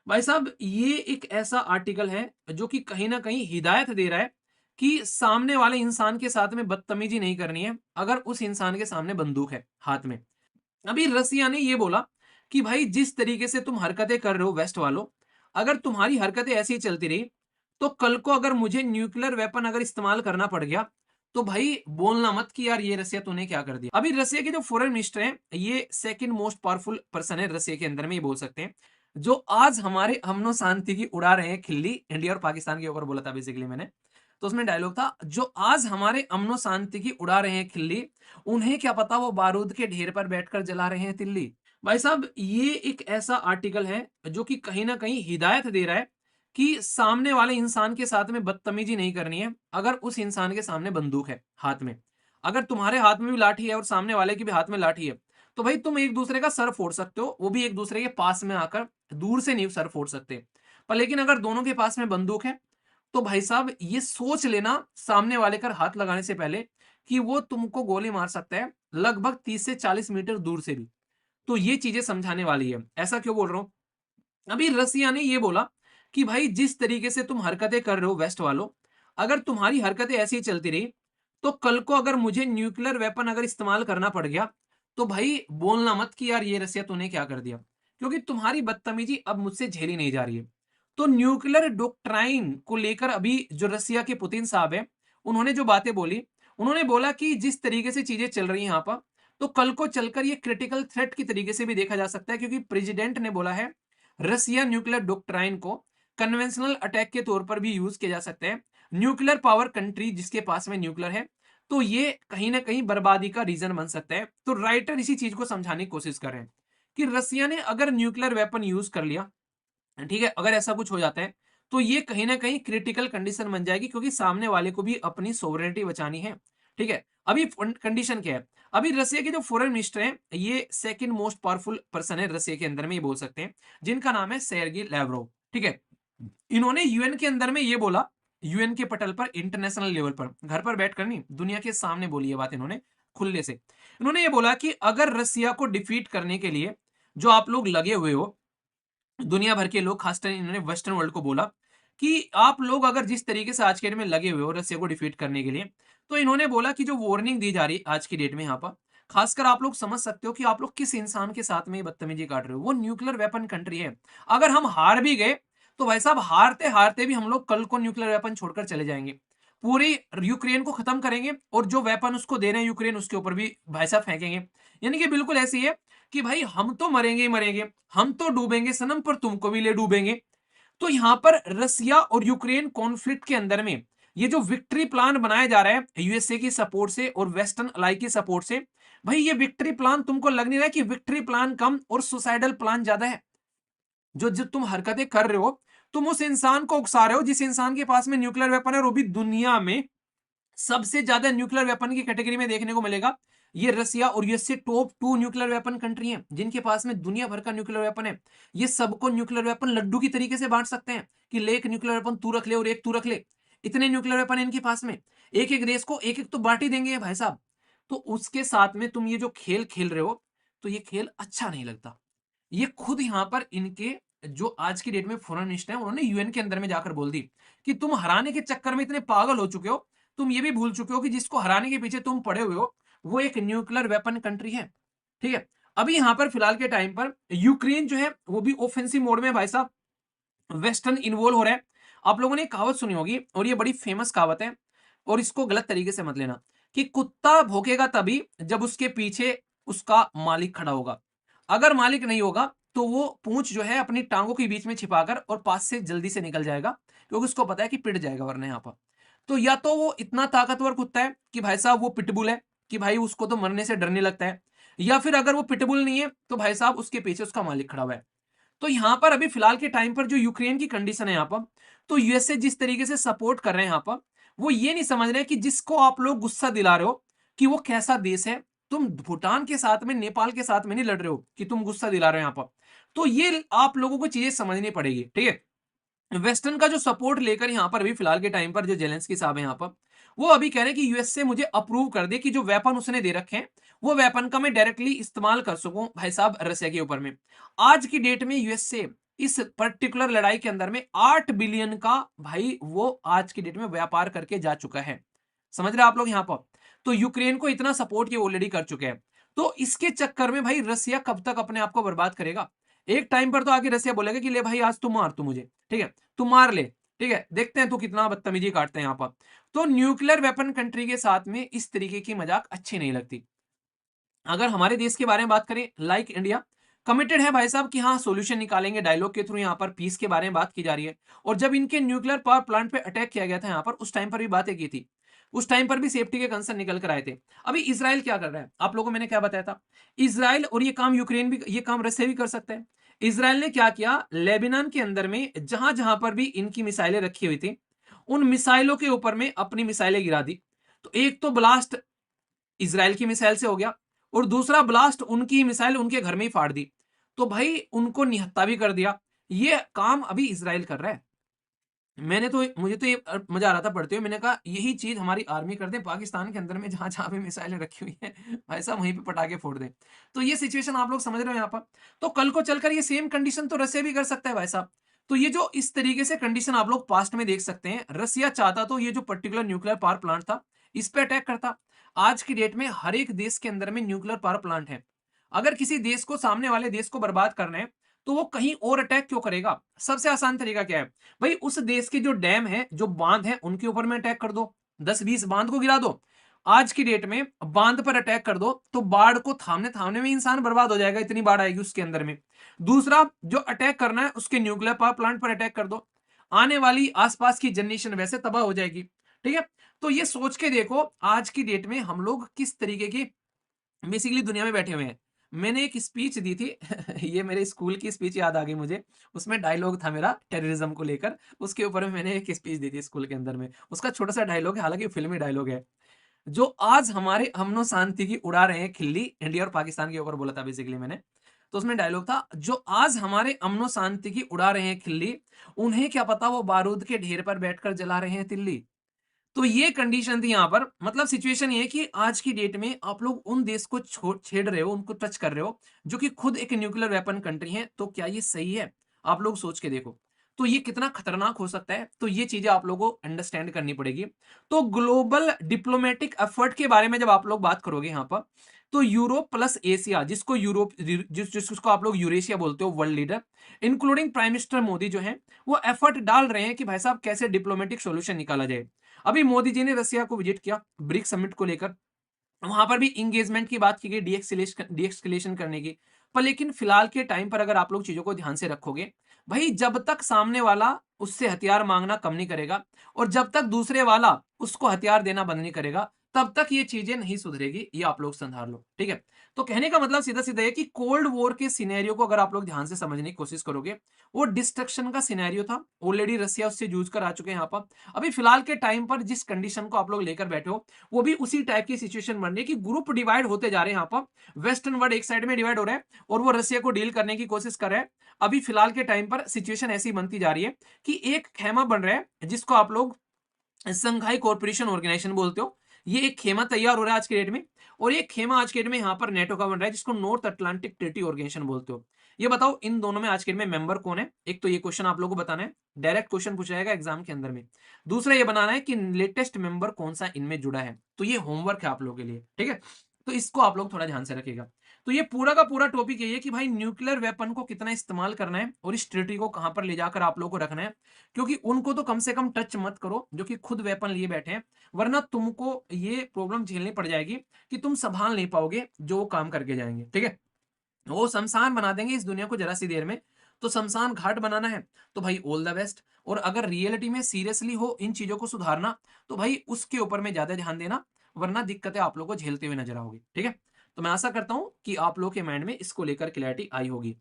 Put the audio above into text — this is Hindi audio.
भाई साहब ये एक ऐसा आर्टिकल है जो कि कहीं न कहीं हिदायत दे रहा है कि सामने वाले इंसान के साथ में बदतमीज़ी नहीं करनी है, अगर उस इंसान के सामने बंदूक है हाथ में। अभी रसिया ने ये बोला कि भाई जिस तरीके से तुम हरकतें कर रहे हो वेस्ट वालों, अगर तुम्हारी हरकतें ऐसी ही चलती रही, तो कल को अगर मुझे न्यूक्लियर वेपन अगर इस्तेमाल करना पड़ गया, तो भाई बोलना मत कि यार ये रसिया तूने क्या कर दिया। अभी रसिया के जो फॉरेन मिनिस्टर हैं, ये सेकंड मोस्ट पावरफुल पर्सन है रसिया के अंदर में, ये बोल सकते हैं, जो आज हमारे अमनो शांति की उड़ा रहे हैं खिल्ली। इंडिया और पाकिस्तान के ऊपर बोला था बेसिकली मैंने। तो उसमें डायलॉग था, जो आज हमारे अमनो शांति की उड़ा रहे हैं खिल्ली, उन्हें क्या पता वो बारूद के ढेर पर बैठकर जला रहे हैं तिल्ली। भाई साहब ये एक ऐसा आर्टिकल है जो कि कहीं ना कहीं हिदायत दे रहा है कि सामने वाले इंसान के साथ में बदतमीजी नहीं करनी है, अगर उस इंसान के सामने बंदूक है हाथ में। अगर तुम्हारे हाथ में भी लाठी है और सामने वाले की भी हाथ में लाठी है, तो भाई तुम एक दूसरे का सर फोड़ सकते हो, वो भी एक दूसरे के पास में आकर, दूर से नहीं सर फोड़ सकते। पर लेकिन अगर दोनों के पास में बंदूक है, तो भाई साहब ये सोच लेना सामने वाले कर हाथ लगाने से पहले कि वो तुमको गोली मार सकता है, लगभग 30 से 40 मीटर दूर से भी। तो ये चीजें समझाने वाली है। ऐसा क्यों बोल रहा हूं? अभी रसिया ने ये बोला कि भाई जिस तरीके से तुम हरकतें कर रहे हो वेस्ट वालों, अगर तुम्हारी हरकतें ऐसी ही चलती रही, तो कल को अगर मुझे न्यूक्लियर वेपन अगर इस्तेमाल करना पड़ गया, तो भाई बोलना मत कि यार ये रसिया तूने क्या कर दिया, क्योंकि तुम्हारी बदतमीजी अब मुझसे झेली नहीं जा रही है। तो न्यूक्लियर डॉक्ट्राइन को लेकर अभी जो रसिया के पुतिन साहब है, उन्होंने जो बातें बोली, उन्होंने बोला कि जिस तरीके से चीजें चल रही हैं यहाँ पर, तो कल को चलकर ये क्रिटिकल थ्रेट की तरीके से भी देखा जा सकता है, क्योंकि प्रेसिडेंट ने बोला है रसिया न्यूक्लियर डॉक्ट्राइन को कन्वेंशनल अटैक के तौर पर भी यूज किया जा सकता है। न्यूक्लियर पावर कंट्री जिसके पास में न्यूक्लियर है, तो ये कहीं ना कहीं बर्बादी का रीजन बन सकता है। तो राइटर इसी चीज को समझाने की कोशिश कर रहे हैं कि रसिया ने अगर न्यूक्लियर वेपन यूज कर लिया, ठीक है, अगर ऐसा कुछ हो जाता है, तो ये कहीं ना कहीं क्रिटिकल कंडीशन बन जाएगी, क्योंकि सामने वाले को भी अपनी सोवरेनिटी बचानी है। ठीक है, अभी कंडीशन क्या है? अभी रसिया के जो फॉरेन मिनिस्टर हैं, ये सेकंड मोस्ट पावरफुल पर्सन है रसिया के अंदर में, ये बोल सकते हैं, जिनका नाम है सेर्गी लैवरोव। ठीक है, इन्होंने यूएन के अंदर में ये बोला, यूएन के पटल पर, इंटरनेशनल लेवल पर, घर पर बैठकर नहीं, दुनिया के सामने बोली ये बात इन्होंने खुले से। इन्होंने ये बोला कि अगर रसिया को डिफीट करने के लिए जो आप लोग लगे हुए हो, दुनिया भर के लोग, खासकर इन्होंने वेस्टर्न वर्ल्ड को बोला कि आप लोग अगर जिस तरीके से आज के डेट में लगे हुए हो रसिया को डिफीट करने के लिए, तो इन्होंने बोला कि जो वार्निंग दी जा रही है आज की डेट में यहाँ पर, खासकर आप लोग समझ सकते हो कि आप लोग किस इंसान के साथ में ये बदतमीजी काट रहे हो। वो न्यूक्लियर वेपन कंट्री है। अगर हम हार भी गए, तो भाई साहब हारते हारते भी हम लोग कल को न्यूक्लियर वेपन छोड़कर चले जाएंगे, पूरी यूक्रेन को खत्म करेंगे, और जो वेपन उसको दे रहे हैं यूक्रेन, उसके ऊपर भी भाई साहब फेंकेंगे। यानी कि बिल्कुल ऐसी है कि भाई हम तो मरेंगे ही मरेंगे, हम तो डूबेंगे सनम, पर तुमको भी ले डूबेंगे। तो यहां पर रसिया और यूक्रेन कॉन्फ्लिक्ट के अंदर में ये जो विक्ट्री प्लान बनाया जा रहा है यूएसए की सपोर्ट से और वेस्टर्न अलाई की सपोर्ट से, भाई ये विक्ट्री प्लान तुमको लग नहीं रहा है कि विक्ट्री प्लान कम और सुसाइडल प्लान ज्यादा है? जो जो तुम हरकतें कर रहे हो, तुम उस इंसान को उकसा रहे हो जिस इंसान के पास में न्यूक्लियर वेपन है, और वो भी दुनिया में सबसे ज्यादा न्यूक्लियर वेपन की कैटेगरी में देखने को मिलेगा। ये रसिया और USA top 2 nuclear weapon country हैं, जिनके पास में दुनिया भर का न्यूक्लियर वेपन है। ये सबको न्यूक्लियर वेपन लड्डू की तरीके से बांट सकते हैं कि ले एक न्यूक्लियर वेपन तू रख ले और एक तू रख ले। इतने न्यूक्लियर वेपन है इनके पास में, एक एक देश को एक एक तो बांट ही देंगे ये भाई साहब। तो उसके साथ में तुम ये जो खेल खेल रहे हो, तो ये खेल अच्छा नहीं लगता। ये खुद यहां पर इनके जो आज की डेट में फॉरेन मिनिस्टर हैं, उन्होंने यूएन के अंदर में जाकर बोल दी कि तुम हराने के चक्कर में इतने पागल हो चुके हो, तुम ये भी भूल चुके हो कि जिसको हराने के पीछे तुम पड़े हुए हो, वो एक न्यूक्लियर वेपन कंट्री है। ठीक है, अभी यहां पर फिलहाल के टाइम पर यूक्रेन जो है वो भी ऑफेंसिव मोड में भाई साहब, वेस्टर्न इन्वॉल्व हो रहा है। आप लोगों ने एक कहावत सुनी होगी, और ये बड़ी फेमस कहावत है, और इसको गलत तरीके से मत लेना, कि कुत्ता भौंकेगा तभी जब उसके पीछे उसका मालिक खड़ा होगा। अगर मालिक नहीं होगा, तो वो पूंछ जो है अपनी टांगों के बीच में छिपाकर और पास से जल्दी से निकल जाएगा, क्योंकि उसको पता है कि पिट जाएगा वरना यहाँ पर। तो या तो वो इतना ताकतवर कुत्ता है कि भाई साहब वो पिटबुल है, कि भाई उसको तो मरने से डरने लगता है, या फिर अगर वो पिटबुल नहीं है, तो भाई साहब उसके पीछे उसका मालिक खड़ा हुआ है। तो यहां पर अभी फिलहाल के टाइम पर जो यूक्रेन की कंडीशन है यहाँ पर, तो यूएसए जिस तरीके से सपोर्ट कर रहे हैं यहाँ पर, वो ये नहीं समझ रहे कि जिसको आप लोग गुस्सा दिला रहे हो कि वो कैसा देश है। तुम भूटान के साथ में, नेपाल के साथ में नहीं लड़ रहे हो कि तुम गुस्सा दिला रहे हो यहाँ पर। तो ये आप लोगों को चीजें समझनी पड़ेगी। ठीक है, वेस्टर्न का जो सपोर्ट लेकर यहाँ पर अभी फिलहाल के टाइम पर जो जेलेंस्की साहब है यहाँ पर, वो अभी कह रहे हैं कि यूएस से मुझे अप्रूव कर दे कि जो वेपन उसने दे रखे हैं, वो वेपन का मैं डायरेक्टली इस्तेमाल कर सकूं भाई साहब रसिया के ऊपर में। आज की डेट में यूएस से इस पर्टिकुलर लड़ाई के अंदर में 8 बिलियन का भाई वो आज की डेट में व्यापार करके जा चुका है। समझ रहे हैं आप लोग यहाँ पर? तो यूक्रेन को इतना सपोर्ट ये ऑलरेडी कर चुके हैं। तो इसके चक्कर में भाई रसिया कब तक अपने आप को बर्बाद करेगा? एक टाइम पर तो आगे रसिया बोलेगा कि ले भाई आज तू मार तू मुझे, ठीक है? तू मार ले, ठीक है? देखते हैं तू कितना बदतमीजी काटते हैं यहाँ पर। तो न्यूक्लियर वेपन कंट्री के साथ में इस तरीके की मजाक अच्छी नहीं लगती। अगर हमारे देश के बारे में बात करें, लाइक इंडिया कमिटेड है भाई साहब कि हाँ सॉल्यूशन निकालेंगे, डायलॉग के थ्रू यहाँ पर पीस के बारे में बात की जा रही है। और जब इनके न्यूक्लियर पावर प्लांट पे अटैक किया गया था यहाँ पर, उस टाइम पर भी बातें की थी, उस टाइम पर भी सेफ्टी के कंसर्न निकल कर आए थे। अभी इसराइल क्या कर रहा है, आप लोगों को मैंने क्या बताया था, इसराइल और ये काम यूक्रेन भी, ये काम रसिया भी कर सकते हैं। इसराइल ने क्या किया, लेबनान के अंदर में जहां जहां पर भी इनकी मिसाइलें रखी हुई थी, उन मिसाइलों के ऊपर में अपनी मिसाइलें गिरा दी। तो एक तो ब्लास्ट इसराइल की मिसाइल से हो गया और दूसरा ब्लास्ट उनकी मिसाइल उनके घर में ही फाड़ दी। तो भाई उनको निहत्ता भी कर दिया। ये काम अभी इसराइल कर रहा है। मुझे तो ये मजा आ रहा था पढ़ते हुए, मैंने कहा यही चीज हमारी आर्मी कर दे पाकिस्तान के अंदर में, जहां जहां भी मिसाइलें रखी हुई है भाई साहब वहीं पे पटाखे फोड़ दें। तो ये सिचुएशन आप लोग समझ रहे हो यहाँ पर। तो कल को चलकर ये सेम कंडीशन तो रसिया भी कर सकता है भाई साहब। तो ये जो इस तरीके से कंडीशन आप लोग पास्ट में देख सकते हैं, रसिया चाहता तो ये जो पर्टिकुलर न्यूक्लियर पावर प्लांट था इस पे अटैक करता। आज की डेट में हर एक देश के अंदर में न्यूक्लियर पावर प्लांट है। अगर किसी देश को, सामने वाले देश को बर्बाद करना है तो वो कहीं और अटैक क्यों करेगा? सबसे आसान तरीका क्या है भाई, उस देश के जो डैम है, जो बांध है, उनके ऊपर में अटैक कर दो, 10-20 बांध को गिरा दो। आज की डेट में बांध पर अटैक कर दो तो बाढ़ को थामने थामने में इंसान बर्बाद हो जाएगा, इतनी बाढ़ आएगी उसके अंदर में। दूसरा, जो अटैक करना है उसके न्यूक्लियर पावर प्लांट पर अटैक कर दो, आने वाली आसपास की जनरेशन वैसे तबाह हो जाएगी। ठीक है, तो ये सोच के देखो आज की डेट में हम लोग किस तरीके की बेसिकली दुनिया में बैठे हुए हैं। मैंने एक स्पीच दी थी ये मेरे स्कूल की स्पीच याद आ गई मुझे। उसमें डायलॉग था मेरा टेररिज्म को लेकर, उसके ऊपर में मैंने एक स्पीच दी थी स्कूल के अंदर में। उसका छोटा सा डायलॉग है, हालांकि फिल्मी डायलॉग है। जो आज हमारे अमनो शांति की उड़ा रहे हैं खिल्ली, इंडिया और पाकिस्तान के ऊपर बोला था बेसिकली मैंने। तो उसमें डायलॉग था, जो आज हमारे अमनो शांति की उड़ा रहे हैं खिल्ली, उन्हें क्या पता वो बारूद के ढेर पर बैठकर जला रहे हैं तिल्ली। तो ये कंडीशन थी यहाँ पर। मतलब सिचुएशन ये है कि आज की डेट में आप लोग उन देश को छेड़ रहे हो, उनको टच कर रहे हो, जो कि खुद एक न्यूक्लियर वेपन कंट्री है। तो क्या ये सही है? आप लोग सोच के देखो, तो ये कितना खतरनाक हो सकता है। तो ये चीजें आप लोगों को अंडरस्टैंड करनी पड़ेगी। तो ग्लोबल डिप्लोमेटिक एफर्ट के बारे में जब आप लोग बात करोगे यहाँ पर, तो यूरोप प्लस एशिया, जिसको जिसको आप लोग यूरेशिया बोलते हो, world leader including prime minister Modi जो है, वो एफर्ट डाल रहे हैं कि भाई साहब कैसे डिप्लोमेटिक सोल्यूशन निकाला जाए। अभी मोदी जी ने रसिया को विजिट किया ब्रिक्स समिट को लेकर, वहां पर भी इंगेजमेंट की बात की गई, डीएक्सकेलेशन करने की। पर लेकिन फिलहाल के टाइम पर अगर आप लोग चीजों को ध्यान से रखोगे, भाई जब तक सामने वाला उससे हथियार मांगना कम नहीं करेगा और जब तक दूसरे वाला उसको हथियार देना बंद नहीं करेगा, तब तक ये चीजें नहीं सुधरेगी। ये आप लोग संधार लो, ठीक है। तो कहने का मतलब सीधा सीधा है कि कोल्ड वॉर के सिनेरियो को अगर आप लोग ध्यान से समझने की कोशिश करोगे, वो डिस्ट्रक्शन का सिनेरियो था। ऑलरेडी रसिया उससे जूझ कर आ चुके हैं यहाँ पर। अभी फिलहाल के टाइम पर जिस कंडीशन को आप लोग लेकर बैठे हो, वो भी उसी टाइप की सिचुएशन बन रही है कि ग्रुप डिवाइड होते जा रहे हैं। यहाँ पर वेस्टर्न वर्ल्ड एक साइड में डिवाइड हो रहा है और वो रसिया को डील करने की कोशिश कर रहा है। अभी फिलहाल के टाइम पर सिचुएशन ऐसी बनती जा रही है कि एक खेमा बन रहा है जिसको आप लोग संघाई कॉर्पोरेशन ऑर्गेनाइजेशन बोलते हो। ये एक खेमा तैयार हो रहा है आज के डेट में, और ये खेमा आज के डेट में यहाँ पर नेटो का बन रहा है, जिसको नॉर्थ अटलांटिक ट्रीटी ऑर्गेनाइजेशन बोलते हो। ये बताओ इन दोनों में आज के डेट में मेंबर कौन है? एक तो ये क्वेश्चन आप लोगों को बताना है, डायरेक्ट क्वेश्चन पूछा जाएगा एग्जाम के अंदर में। दूसरा ये बनाना है कि लेटेस्ट मेंबर कौन सा इनमें जुड़ा है। तो ये होमवर्क है आप लोगों के लिए, ठीक है। तो इसको आप लोग थोड़ा ध्यान से रखिएगा। तो ये पूरा का पूरा टॉपिक यही है कि भाई न्यूक्लियर वेपन को कितना इस्तेमाल करना है और इस ट्रीटी को कहां पर ले जाकर आप लोगों को रखना है। क्योंकि उनको तो कम से कम टच मत करो जो कि खुद वेपन लिए बैठे हैं, वरना तुमको ये प्रॉब्लम झेलनी पड़ जाएगी कि तुम संभाल नहीं पाओगे जो वो काम करके जाएंगे, ठीक है। वो शमशान बना देंगे इस दुनिया को जरा सी देर में। तो शमशान घाट बनाना है तो भाई ऑल द बेस्ट। और अगर रियलिटी में सीरियसली हो इन चीजों को सुधारना, तो भाई उसके ऊपर में ज्यादा ध्यान देना, वरना दिक्कतें आप लोगों को झेलते हुए नजर आओगी, ठीक है। तो मैं आशा करता हूं कि आप लोग के माइंड में इसको लेकर क्लैरिटी आई होगी।